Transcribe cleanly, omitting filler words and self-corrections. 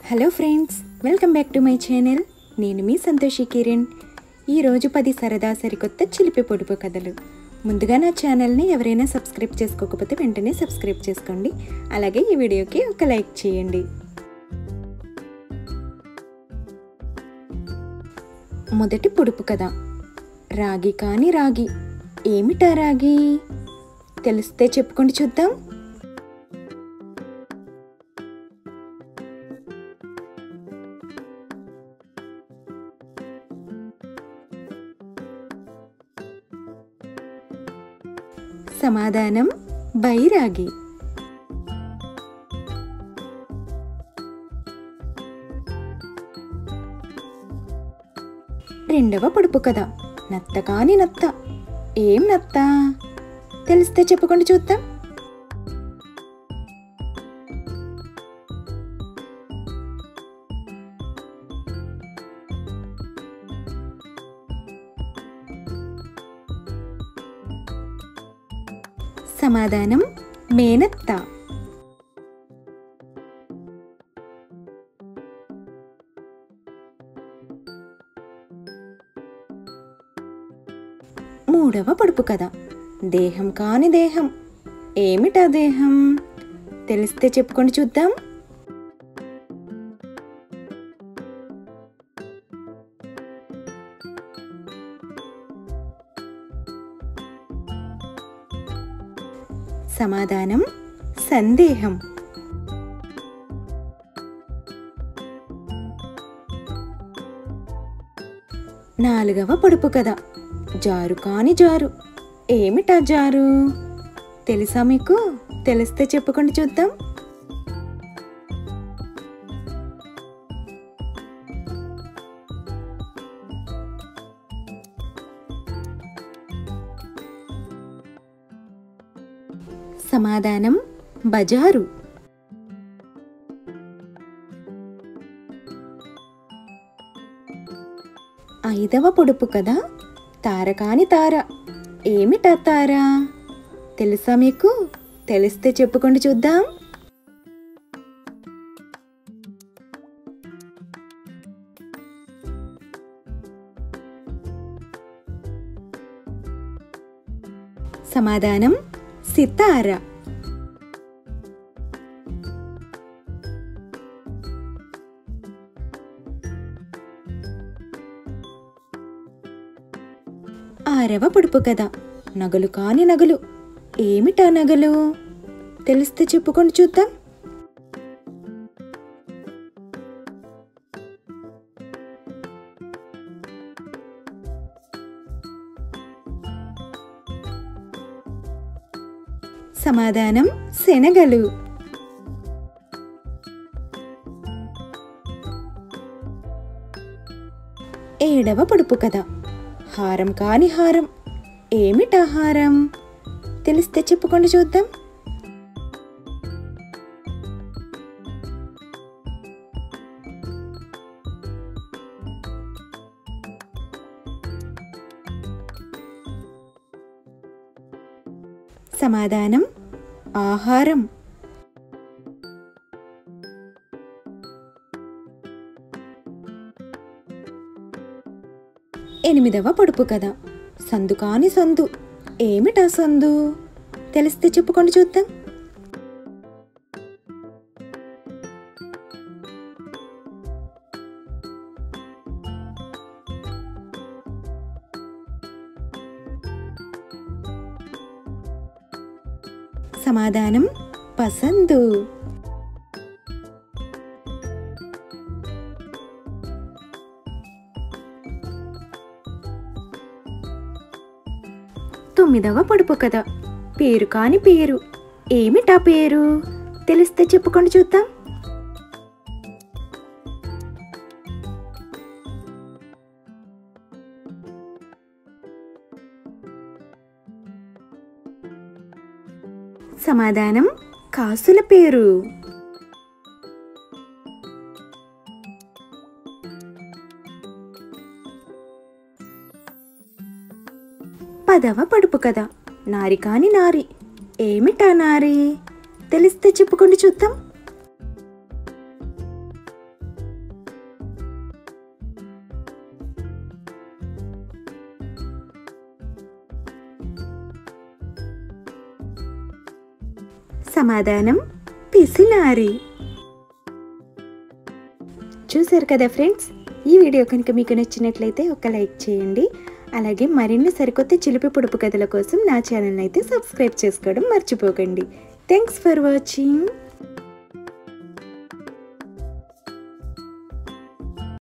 Hello friends, welcome back to my channel. నేను మీ సంతోషి కిరణ్. ఈరోజు 10 సరదా సరికొత్త చిలిపి పొడుపు కథలు. ముందుగా నా ఛానల్ని ఎవరైనా సబ్స్క్రైబ్ చేసుకోకపోతే వెంటనే సబ్స్క్రైబ్ చేసుకోండి. అలాగే ఈ వీడియోకి ఒక లైక్ చేయండి. మొదటి పొడుపు కథ. రాగి కాని రాగి. ఏమిటా రాగి? తెలిస్తే చెప్పుకోండి చూద్దాం. సమాధానం బైరాగి. రెండవ పొడుపు కథ. నత్త కాని నత్త. ఏం నత్త? తెలిస్తే చెప్పుకోండి చూద్దాం. సమాధానం మేనత్త. మూడవ పొడుపు కథ. దేహం కాని దేహం. ఏమిటా దేహం? తెలిస్తే చెప్పుకోండి చూద్దాం. సమాధానం సందేహం. నాలుగవ పొడుపు కథ. జారు కాని జారు. ఏమిటా జారు? తెలుసా మీకు? తెలిస్తే చెప్పుకోండి చూద్దాం. సమాధానం బజారు. ఐదవ పొడుపు కథ. తార కాని తార. ఏమిటా తార? తెలుసా మీకు? తెలిస్తే చెప్పుకోండి చూద్దాం. సమాధానం సితార. ఆరవ పొడుపు కథ. నగలు కాని నగలు. ఏమిటా నగలు? తెలిస్తే చెప్పుకోండి చూద్దాం. సమాధానం శనగలు. ఏడవ పొడుపు కథ. హారం కాని హారం. ఏమిటా హారం? తెలిస్తే చెప్పుకోండి చూద్దాం. సమాధానం ఆహారం. ఎనిమిదవ పొడుపు కథ. సందు కాని సందు. ఏమిటా సందు? తెలిస్తే చెప్పుకోండి చూద్దాం. సమాధానం పసందు. తొమ్మిదవ పొడుపు కథ. పేరు కాని పేరు. ఏమిటా పేరు? తెలిస్తే చెప్పుకోండి చూద్దాం. సమాధానం కాసుల పేరు. పదవ పొడుపు కథ. నారి కాని నారి. ఏమిటా నారి? తెలిస్తే చెప్పుకోండి చూద్దాం. సమాధానం పిసినారి. చూశారు కదా ఫ్రెండ్స్, ఈ వీడియో కనుక మీకు నచ్చినట్లయితే ఒక లైక్ చేయండి. అలాగే మరిన్ని సరికొత్త చిలిపి పొడుపు కథల కోసం నా ఛానల్ అయితే సబ్స్క్రైబ్ చేసుకోవడం మర్చిపోకండి. Thanks for watching.